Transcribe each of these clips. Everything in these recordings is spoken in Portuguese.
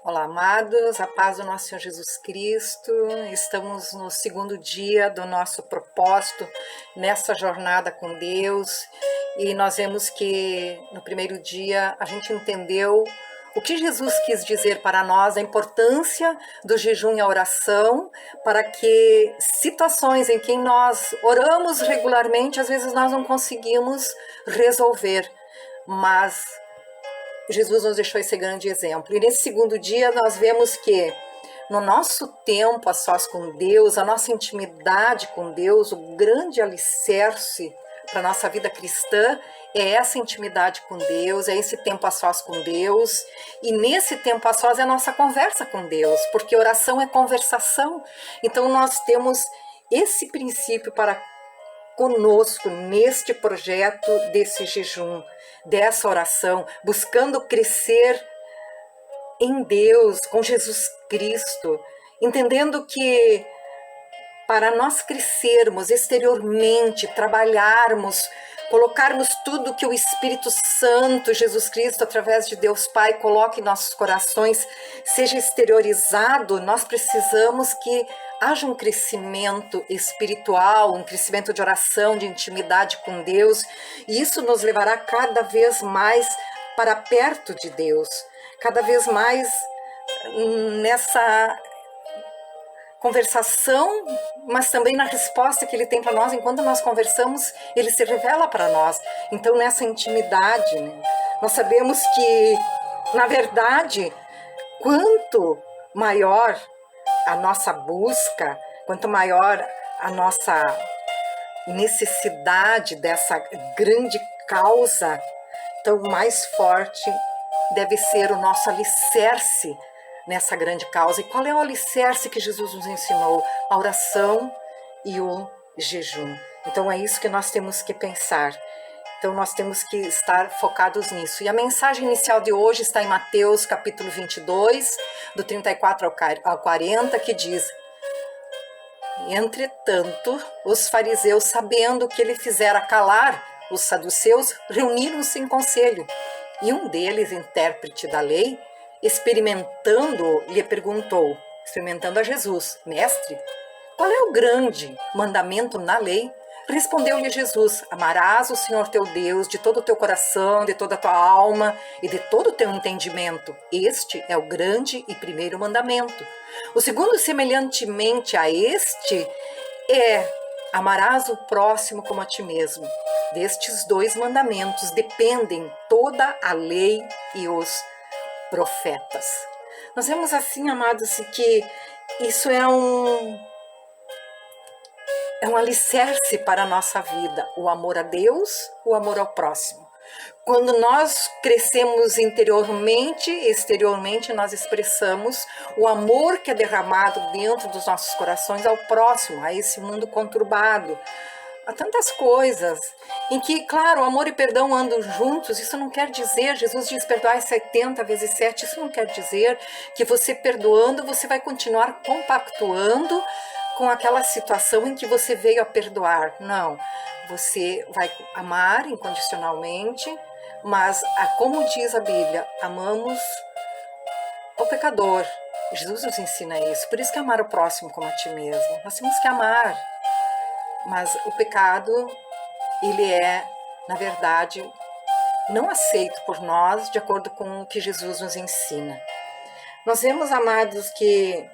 Olá, amados, a paz do nosso Senhor Jesus Cristo. Estamos no segundo dia do nosso propósito nessa jornada com Deus e nós vemos que no primeiro dia a gente entendeu o que Jesus quis dizer para nós, a importância do jejum e a oração, para que situações em que nós oramos regularmente, às vezes nós não conseguimos resolver, mas Jesus nos deixou esse grande exemplo. E nesse segundo dia nós vemos que no nosso tempo a sós com Deus, a nossa intimidade com Deus, o grande alicerce para a nossa vida cristã é essa intimidade com Deus, é esse tempo a sós com Deus. E nesse tempo a sós é a nossa conversa com Deus, porque oração é conversação. Então nós temos esse princípio para conosco neste projeto desse jejum, dessa oração, buscando crescer em Deus, com Jesus Cristo, entendendo que para nós crescermos exteriormente, trabalharmos, colocarmos tudo que o Espírito Santo, Jesus Cristo, através de Deus Pai, coloque em nossos corações, seja exteriorizado, nós precisamos que haja um crescimento espiritual, um crescimento de oração, de intimidade com Deus, e isso nos levará cada vez mais para perto de Deus, cada vez mais nessa conversação, mas também na resposta que ele tem para nós. Enquanto nós conversamos, ele se revela para nós. Então, nessa intimidade, nós sabemos que, na verdade, quanto maior a nossa busca, quanto maior a nossa necessidade dessa grande causa, então mais forte deve ser o nosso alicerce nessa grande causa. E qual é o alicerce que Jesus nos ensinou? A oração e o jejum. Então é isso que nós temos que pensar. Então nós temos que estar focados nisso. E a mensagem inicial de hoje está em Mateus capítulo 22, do 34 ao 40, que diz: Entretanto, os fariseus, sabendo que ele fizera calar os saduceus, reuniram-se em conselho. E um deles, intérprete da lei, experimentando, lhe perguntou, experimentando a Jesus: Mestre, qual é o grande mandamento na lei? Respondeu-lhe Jesus: Amarás o Senhor teu Deus de todo o teu coração, de toda a tua alma e de todo o teu entendimento. Este é o grande e primeiro mandamento. O segundo, semelhantemente a este, é: amarás o próximo como a ti mesmo. Destes dois mandamentos dependem toda a lei e os profetas. Nós vemos assim, amados, que isso é um alicerce para a nossa vida, o amor a Deus, o amor ao próximo. Quando nós crescemos interiormente, exteriormente nós expressamos o amor que é derramado dentro dos nossos corações ao próximo, a esse mundo conturbado. Há tantas coisas em que, claro, amor e perdão andam juntos. Isso não quer dizer, Jesus diz perdoar 70 vezes 7, isso não quer dizer que você perdoando, você vai continuar compactuando com aquela situação em que você veio a perdoar. Não, você vai amar incondicionalmente, mas, como diz a Bíblia, amamos o pecador. Jesus nos ensina isso, por isso que amar o próximo como a ti mesmo. Nós temos que amar. Mas o pecado, ele é, na verdade, não aceito por nós de acordo com o que Jesus nos ensina. Nós vemos, amados, que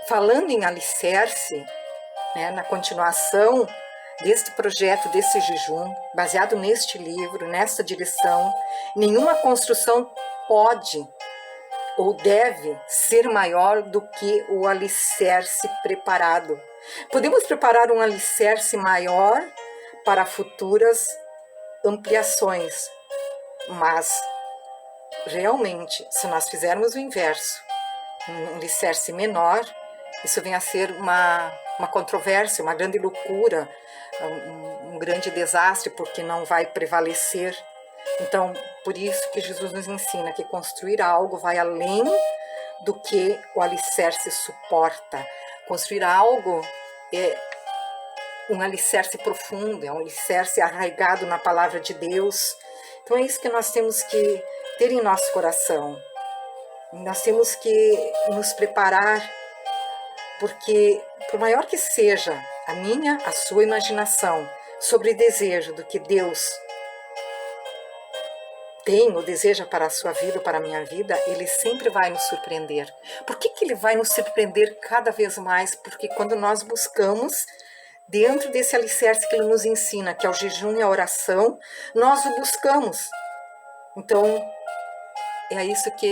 falando em alicerce, na continuação deste projeto, desse jejum, baseado neste livro, nesta direção, nenhuma construção pode ou deve ser maior do que o alicerce preparado. Podemos preparar um alicerce maior para futuras ampliações, mas realmente, se nós fizermos o inverso, um alicerce menor, isso vem a ser uma controvérsia, uma grande loucura, um grande desastre, porque não vai prevalecer. Então, por isso que Jesus nos ensina que construir algo vai além do que o alicerce suporta. Construir algo é um alicerce profundo, é um alicerce arraigado na palavra de Deus. Então é isso que nós temos que ter em nosso coração. Nós temos que nos preparar, porque por maior que seja a minha, a sua imaginação sobre desejo do que Deus tem ou deseja para a sua vida ou para a minha vida, Ele sempre vai nos surpreender. Por que Ele vai nos surpreender cada vez mais? Porque quando nós buscamos, dentro desse alicerce que Ele nos ensina, que é o jejum e a oração, nós o buscamos. Então, é isso que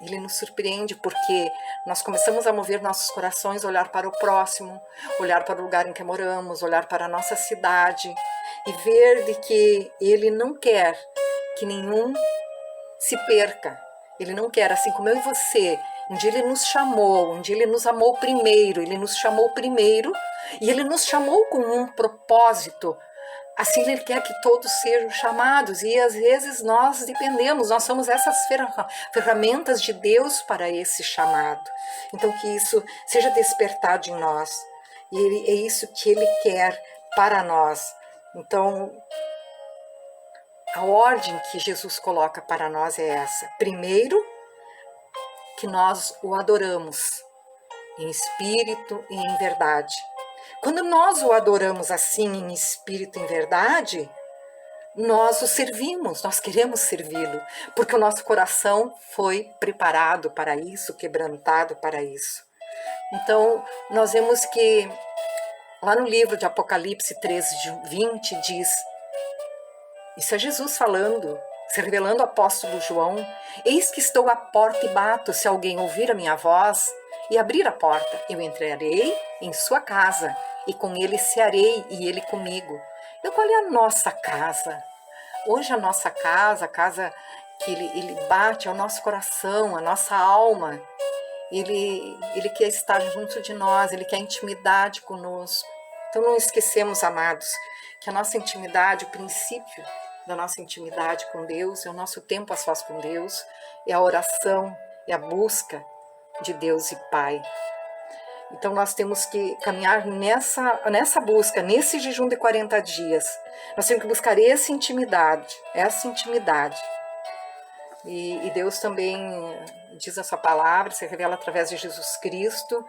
Ele nos surpreende, porque nós começamos a mover nossos corações, olhar para o próximo, olhar para o lugar em que moramos, olhar para a nossa cidade e ver de que Ele não quer que nenhum se perca. Ele não quer, assim como eu e você, um dia Ele nos chamou, um dia Ele nos amou primeiro, Ele nos chamou primeiro e Ele nos chamou com um propósito. Assim Ele quer que todos sejam chamados e às vezes nós dependemos, nós somos essas ferramentas de Deus para esse chamado. Então que isso seja despertado em nós e é isso que Ele quer para nós. Então a ordem que Jesus coloca para nós é essa. Primeiro, que nós o adoramos em espírito e em verdade. Quando nós o adoramos assim, em espírito e em verdade, nós o servimos, nós queremos servi-lo, porque o nosso coração foi preparado para isso, quebrantado para isso. Então, nós vemos que lá no livro de Apocalipse 13:20 diz, isso é Jesus falando, se revelando ao apóstolo João, eis que estou à porta e bato, se alguém ouvir a minha voz e abrir a porta, eu entrarei em sua casa e com ele cearei e ele comigo. Então qual é a nossa casa? Hoje a nossa casa, a casa que ele bate ao nosso coração, a nossa alma, ele quer estar junto de nós, ele quer intimidade conosco. Então não esquecemos, amados, que a nossa intimidade, o princípio da nossa intimidade com Deus, é o nosso tempo a sós com Deus, é a oração, é a busca de Deus e Pai. Então nós temos que caminhar nessa busca, nesse jejum de 40 dias. Nós temos que buscar essa intimidade. E Deus também diz a sua palavra, se revela através de Jesus Cristo,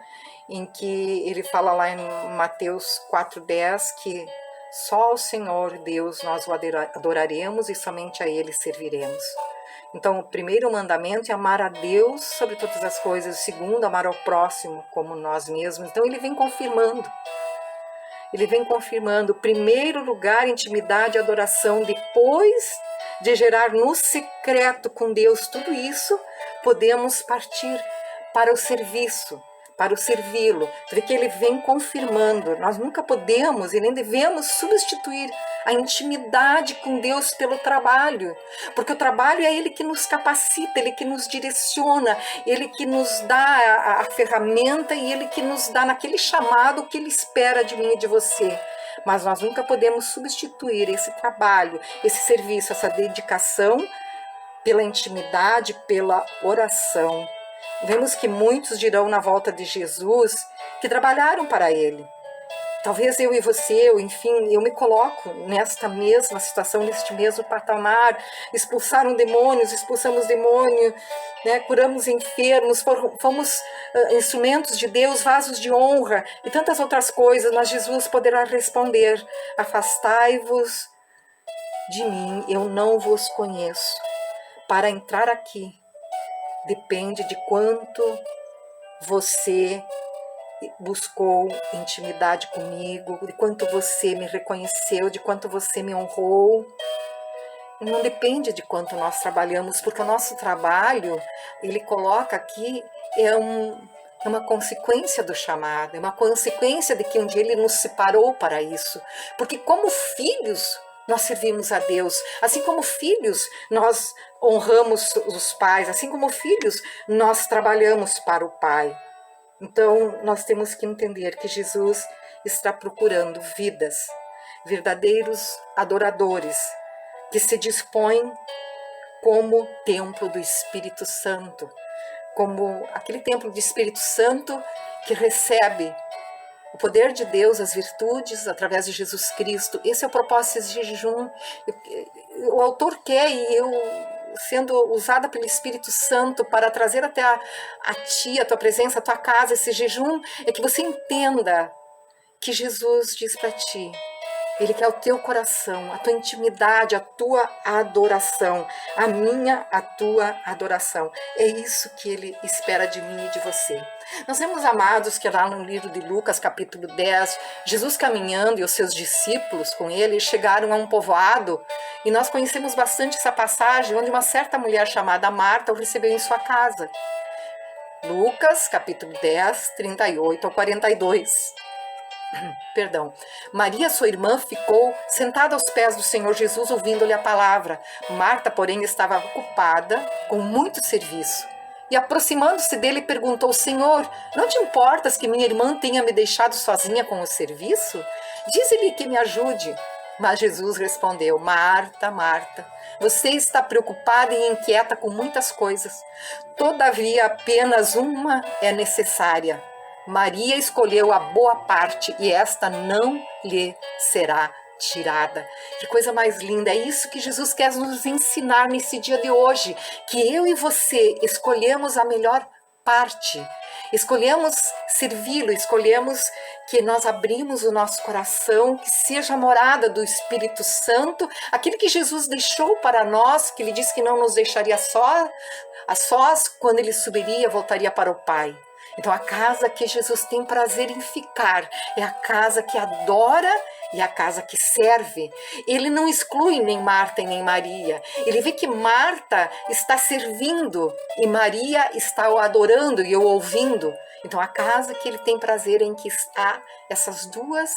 em que ele fala lá em Mateus 4:10 que só ao Senhor Deus nós o adoraremos e somente a Ele serviremos. Então, o primeiro mandamento é amar a Deus sobre todas as coisas. O segundo, amar ao próximo como nós mesmos. Então, ele vem confirmando. Primeiro lugar, intimidade e adoração. Depois de gerar no secreto com Deus tudo isso, podemos partir para o serviço, para o servi-lo, porque ele vem confirmando. Nós nunca podemos e nem devemos substituir a intimidade com Deus pelo trabalho, porque o trabalho é ele que nos capacita, ele que nos direciona, ele que nos dá a ferramenta e ele que nos dá naquele chamado que ele espera de mim e de você. Mas nós nunca podemos substituir esse trabalho, esse serviço, essa dedicação pela intimidade, pela oração. Vemos que muitos dirão na volta de Jesus que trabalharam para ele. Talvez eu e você, enfim, eu me coloco nesta mesma situação, neste mesmo patamar. Expulsaram demônios, expulsamos demônio, né? Curamos enfermos, fomos instrumentos de Deus, vasos de honra e tantas outras coisas. Mas Jesus poderá responder, afastai-vos de mim, eu não vos conheço. Para entrar aqui, depende de quanto você buscou intimidade comigo, de quanto você me reconheceu, de quanto você me honrou. Não depende de quanto nós trabalhamos, porque o nosso trabalho, ele coloca aqui, é uma consequência do chamado, é uma consequência de que um dia ele nos separou para isso. Porque como filhos, nós servimos a Deus. Assim como filhos, nós honramos os pais. Assim como filhos, nós trabalhamos para o Pai. Então, nós temos que entender que Jesus está procurando vidas, verdadeiros adoradores, que se dispõem como templo do Espírito Santo, como aquele templo do Espírito Santo que recebe o poder de Deus, as virtudes, através de Jesus Cristo. Esse é o propósito de jejum. O autor quer, e eu sendo usada pelo Espírito Santo para trazer até a ti, a tua presença, a tua casa, esse jejum, é que você entenda que Jesus diz para ti, Ele quer o teu coração, a tua intimidade, a tua adoração, a tua adoração. É isso que Ele espera de mim e de você. Nós vemos, amados, que lá no livro de Lucas, capítulo 10, Jesus caminhando e os seus discípulos com ele chegaram a um povoado, e nós conhecemos bastante essa passagem, onde uma certa mulher chamada Marta o recebeu em sua casa. Lucas, capítulo 10, 38 ao 42. Perdão. Maria, sua irmã, ficou sentada aos pés do Senhor Jesus, ouvindo-lhe a palavra. Marta, porém, estava ocupada com muito serviço. E aproximando-se dele, perguntou: Senhor, não te importas que minha irmã tenha me deixado sozinha com o serviço? Dize-lhe que me ajude. Mas Jesus respondeu: Marta, Marta, você está preocupada e inquieta com muitas coisas. Todavia, apenas uma é necessária. Maria escolheu a boa parte e esta não lhe será tirada. Que coisa mais linda! É isso que Jesus quer nos ensinar nesse dia de hoje, que eu e você escolhemos a melhor parte, escolhemos servi-lo, escolhemos que nós abrimos o nosso coração, que seja a morada do Espírito Santo, aquele que Jesus deixou para nós, que ele disse que não nos deixaria a sós, quando ele subiria, voltaria para o Pai. Então a casa que Jesus tem prazer em ficar é a casa que adora e a casa que serve. Ele não exclui nem Marta e nem Maria. Ele vê que Marta está servindo e Maria está o adorando e o ouvindo. Então a casa que ele tem prazer em que há essas duas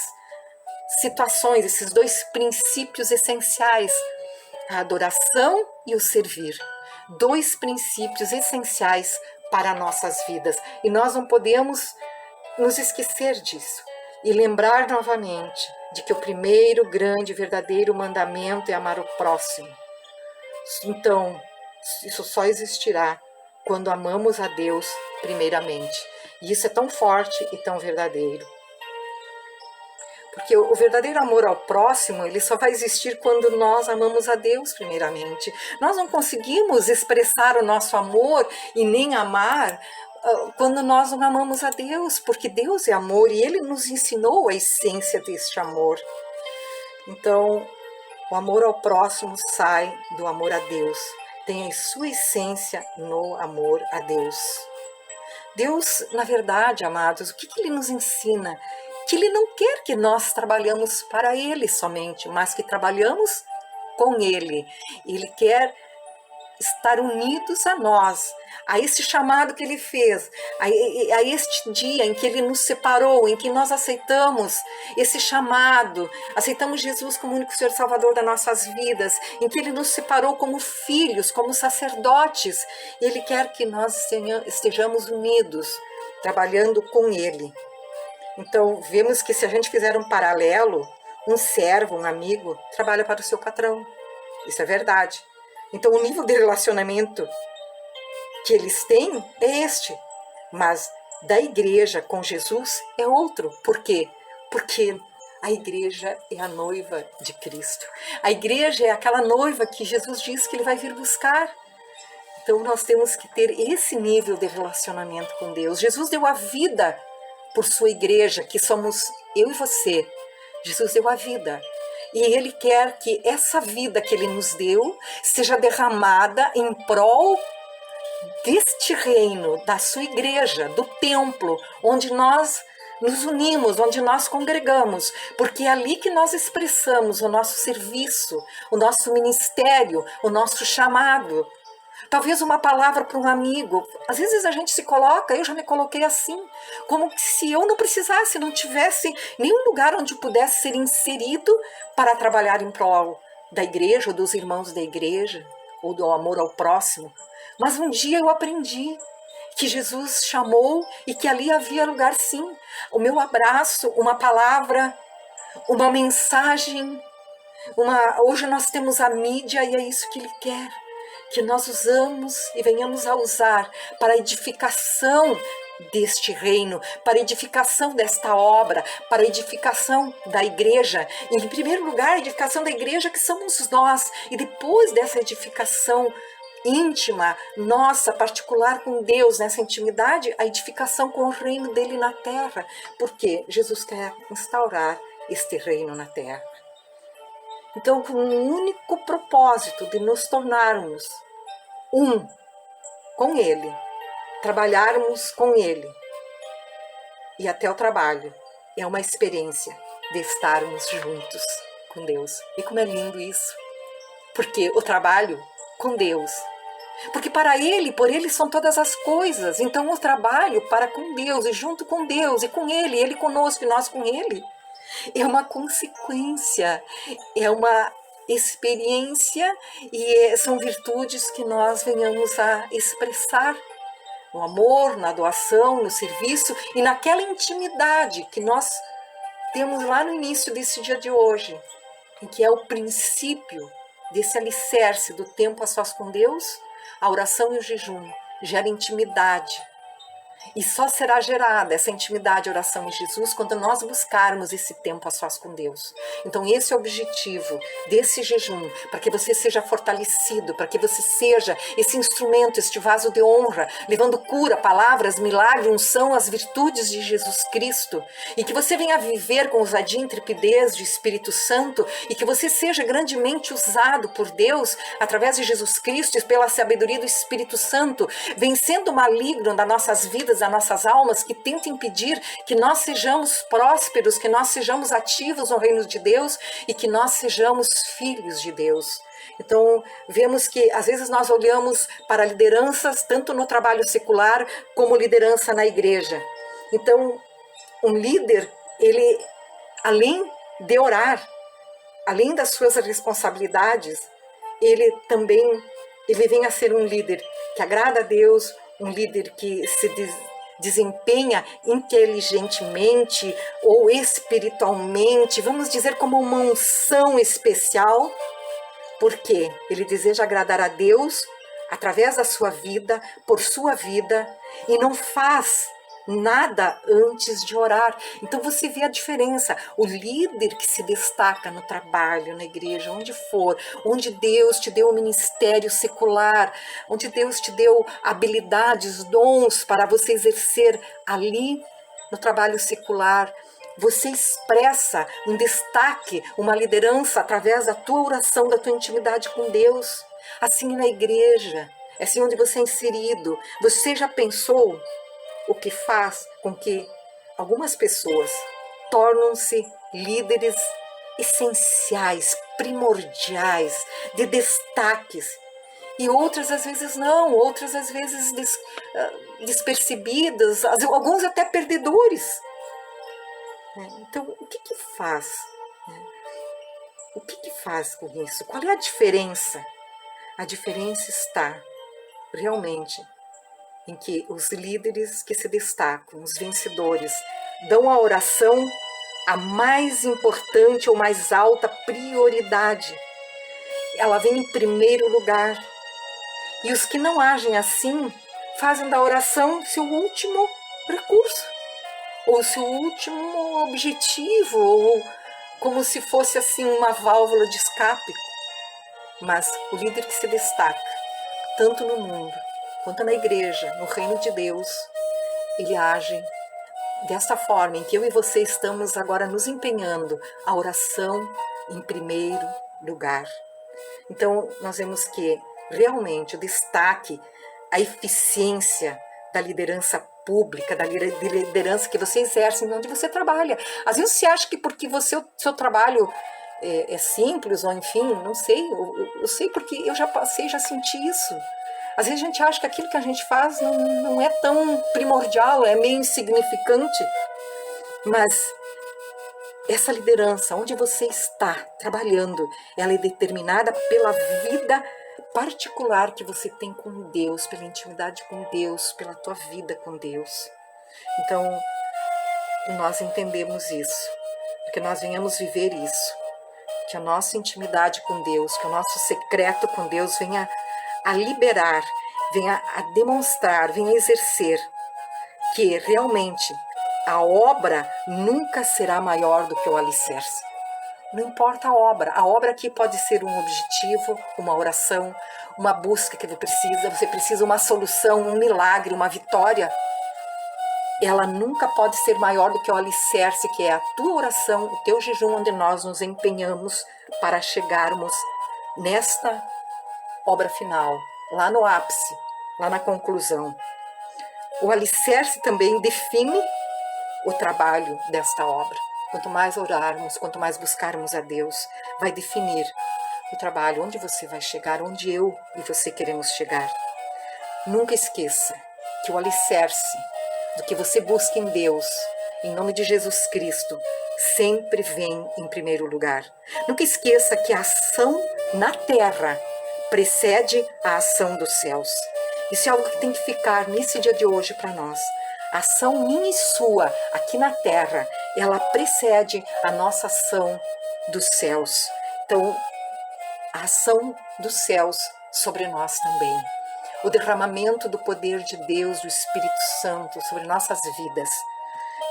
situações, esses dois princípios essenciais, a adoração e o servir. Dois princípios essenciais para nossas vidas. E nós não podemos nos esquecer disso. E lembrar novamente de que o primeiro, grande, verdadeiro mandamento é amar o próximo. Então, isso só existirá quando amamos a Deus primeiramente. E isso é tão forte e tão verdadeiro. Porque o verdadeiro amor ao próximo, ele só vai existir quando nós amamos a Deus primeiramente. Nós não conseguimos expressar o nosso amor e nem amar quando nós não amamos a Deus, porque Deus é amor e Ele nos ensinou a essência deste amor. Então, o amor ao próximo sai do amor a Deus, tem a sua essência no amor a Deus. Deus, na verdade, amados, o que Ele nos ensina? Que Ele não quer que nós trabalhamos para Ele somente, mas que trabalhamos com Ele. Ele quer estar unidos a nós, a esse chamado que Ele fez, a este dia em que Ele nos separou, em que nós aceitamos esse chamado, aceitamos Jesus como único Senhor Salvador das nossas vidas, em que Ele nos separou como filhos, como sacerdotes. Ele quer que nós estejamos unidos, trabalhando com Ele. Então, vemos que se a gente fizer um paralelo, um servo, um amigo, trabalha para o seu patrão. Isso é verdade. Então, o nível de relacionamento que eles têm é este. Mas da igreja com Jesus é outro. Por quê? Porque a igreja é a noiva de Cristo. A igreja é aquela noiva que Jesus disse que Ele vai vir buscar. Então, nós temos que ter esse nível de relacionamento com Deus. Jesus deu a vida por sua igreja, que somos eu e você. Jesus deu a vida. E Ele quer que essa vida que Ele nos deu seja derramada em prol deste reino, da sua igreja, do templo, onde nós nos unimos, onde nós congregamos, porque é ali que nós expressamos o nosso serviço, o nosso ministério, o nosso chamado. Talvez uma palavra para um amigo. Às vezes a gente se coloca, eu já me coloquei assim, como se eu não precisasse, não tivesse nenhum lugar onde eu pudesse ser inserido para trabalhar em prol da igreja, ou dos irmãos da igreja, ou do amor ao próximo. Mas um dia eu aprendi que Jesus chamou e que ali havia lugar sim. O meu abraço, uma palavra, uma mensagem. Hoje nós temos a mídia e é isso que Ele quer. Que nós usamos e venhamos a usar para a edificação deste reino, para a edificação desta obra, para a edificação da igreja. E, em primeiro lugar, a edificação da igreja que somos nós. E depois dessa edificação íntima, nossa, particular com Deus, nessa intimidade, a edificação com o reino dele na terra. Porque Jesus quer instaurar este reino na terra. Então, com o único propósito de nos tornarmos um com ele, trabalharmos com ele, e até o trabalho é uma experiência de estarmos juntos com Deus. E como é lindo isso! Porque o trabalho com Deus, porque para Ele, por Ele são todas as coisas. Então o trabalho para com Deus, e junto com Deus, e com Ele conosco e nós com Ele, é uma consequência, é uma experiência, e são virtudes que nós venhamos a expressar no amor, na doação, no serviço e naquela intimidade que nós temos lá no início desse dia de hoje, em que é o princípio desse alicerce do tempo a sós com Deus. A oração e o jejum gera intimidade. E só será gerada essa intimidade, oração em Jesus, quando nós buscarmos esse tempo a sós com Deus. Então esse é o objetivo desse jejum, para que você seja fortalecido, para que você seja esse instrumento, este vaso de honra, levando cura, palavras, milagre, unção, as virtudes de Jesus Cristo, e que você venha viver com ousadia e intrepidez de Espírito Santo, e que você seja grandemente usado por Deus, através de Jesus Cristo e pela sabedoria do Espírito Santo, vencendo o maligno das nossas vidas, das nossas almas, que tenta impedir que nós sejamos prósperos, que nós sejamos ativos no reino de Deus e que nós sejamos filhos de Deus. Então, vemos que às vezes nós olhamos para lideranças, tanto no trabalho secular como liderança na igreja. Então, um líder, ele, além de orar, além das suas responsabilidades, ele vem a ser um líder que agrada a Deus, um líder que se desempenha inteligentemente ou espiritualmente, vamos dizer, como uma unção especial, porque ele deseja agradar a Deus através da sua vida, por sua vida, e não faz nada antes de orar. Então você vê a diferença. O líder que se destaca no trabalho, na igreja, onde for, onde Deus te deu um ministério secular, onde Deus te deu habilidades, dons para você exercer ali no trabalho secular, você expressa um destaque, uma liderança através da tua oração, da tua intimidade com Deus. Assim na igreja, assim onde você é inserido. Você já pensou o que faz com que algumas pessoas tornam-se líderes essenciais, primordiais, de destaques, e outras às vezes não, outras às vezes despercebidas, alguns até perdedores. Então, o que faz? O que faz com isso? Qual é a diferença? A diferença está realmente em que os líderes que se destacam, os vencedores, dão à oração a mais importante ou mais alta prioridade. Ela vem em primeiro lugar. E os que não agem assim, fazem da oração seu último recurso, ou seu último objetivo, ou como se fosse assim uma válvula de escape. Mas o líder que se destaca, tanto no mundo, quanto na igreja, no reino de Deus, ele age dessa forma em que eu e você estamos agora nos empenhando, a oração em primeiro lugar. Então, nós vemos que realmente o destaque, a eficiência da liderança pública, da liderança que você exerce onde você trabalha. Às vezes você acha que porque seu trabalho é simples, ou enfim, não sei, eu sei porque eu já passei, já senti isso. Às vezes a gente acha que aquilo que a gente faz não é tão primordial, é meio insignificante, mas essa liderança, onde você está trabalhando, ela é determinada pela vida particular que você tem com Deus, pela intimidade com Deus, pela tua vida com Deus. Então, nós entendemos isso, que nós venhamos viver isso, que a nossa intimidade com Deus, que o nosso secreto com Deus venha a liberar, venha a demonstrar, venha a exercer que realmente a obra nunca será maior do que o alicerce. Não importa a obra aqui pode ser um objetivo, uma oração, uma busca que você precisa uma solução, um milagre, uma vitória, ela nunca pode ser maior do que o alicerce, que é a tua oração, o teu jejum, onde nós nos empenhamos para chegarmos nesta obra final, lá no ápice, lá na conclusão. O alicerce também define o trabalho desta obra. Quanto mais orarmos, quanto mais buscarmos a Deus, vai definir o trabalho, onde você vai chegar, onde eu e você queremos chegar. Nunca esqueça que o alicerce do que você busca em Deus, em nome de Jesus Cristo, sempre vem em primeiro lugar. Nunca esqueça que a ação na terra precede a ação dos céus. Isso é algo que tem que ficar nesse dia de hoje para nós. A ação minha e sua aqui na terra, ela precede a nossa ação dos céus. Então, a ação dos céus sobre nós também. O derramamento do poder de Deus, do Espírito Santo sobre nossas vidas.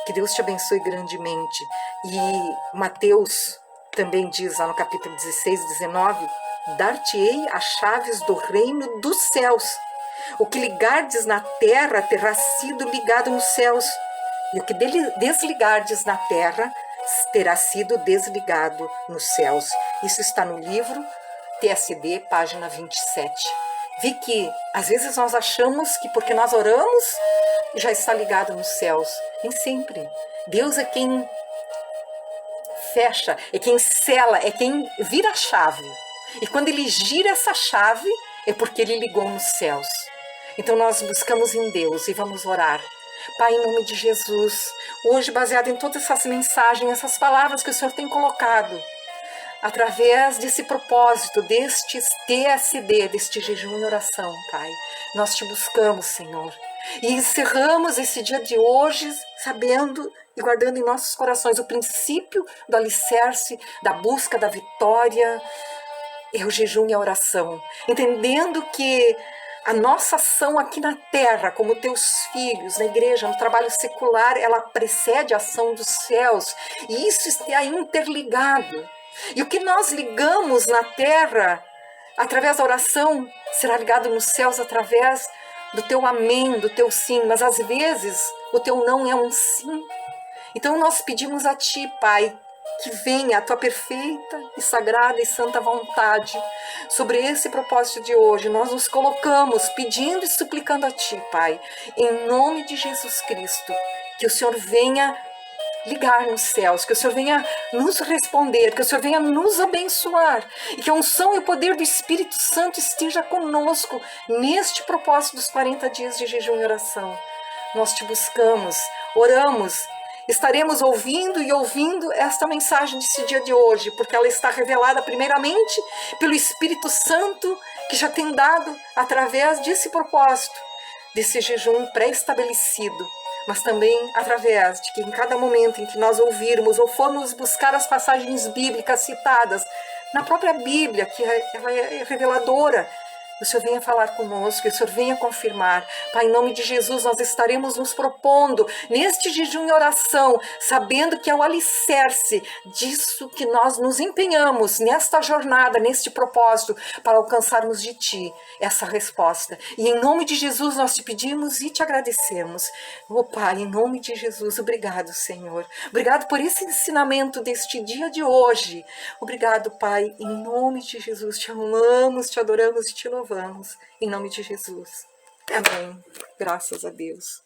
Que Deus te abençoe grandemente. E Mateus também diz lá no capítulo 16, 19, dar-te-ei as chaves do reino dos céus. O que ligardes na terra terá sido ligado nos céus, e o que desligardes na terra terá sido desligado nos céus. Isso está no livro TSD, página 27. Vi que às vezes nós achamos que porque nós oramos já está ligado nos céus. Nem sempre. Deus é quem fecha, é quem sela, é quem vira a chave. E quando ele gira essa chave, é porque ele ligou nos céus. Então nós buscamos em Deus e vamos orar. Pai, em nome de Jesus, hoje baseado em todas essas mensagens, essas palavras que o Senhor tem colocado, através desse propósito, deste TSD, deste jejum e oração, Pai, nós te buscamos, Senhor. E encerramos esse dia de hoje sabendo e guardando em nossos corações o princípio do alicerce, da busca da vitória, é o jejum e a oração. Entendendo que a nossa ação aqui na terra, como teus filhos, na igreja, no trabalho secular, ela precede a ação dos céus. E isso está interligado. E o que nós ligamos na terra, através da oração, será ligado nos céus através do teu amém, do teu sim. Mas às vezes o teu não é um sim. Então nós pedimos a ti, Pai, que venha a tua perfeita e sagrada e santa vontade sobre esse propósito de hoje. Nós nos colocamos pedindo e suplicando a ti, Pai, em nome de Jesus Cristo, que o Senhor venha ligar nos céus, que o Senhor venha nos responder, que o Senhor venha nos abençoar e que a unção e o poder do Espírito Santo esteja conosco neste propósito dos 40 dias de jejum e oração. Nós te buscamos, oramos, estaremos ouvindo esta mensagem desse dia de hoje, porque ela está revelada primeiramente pelo Espírito Santo, que já tem dado através desse propósito, desse jejum pré-estabelecido, mas também através de que em cada momento em que nós ouvirmos ou formos buscar as passagens bíblicas citadas na própria Bíblia, que ela é reveladora, o Senhor venha falar conosco, que o Senhor venha confirmar. Pai, em nome de Jesus, nós estaremos nos propondo neste jejum e oração, sabendo que é o alicerce disso que nós nos empenhamos nesta jornada, neste propósito, para alcançarmos de Ti essa resposta. E em nome de Jesus nós te pedimos e te agradecemos. Oh Pai, em nome de Jesus, obrigado, Senhor. Obrigado por esse ensinamento deste dia de hoje. Obrigado, Pai, em nome de Jesus. Te amamos, te adoramos e te louvamos. Em nome de Jesus. Amém. Graças a Deus.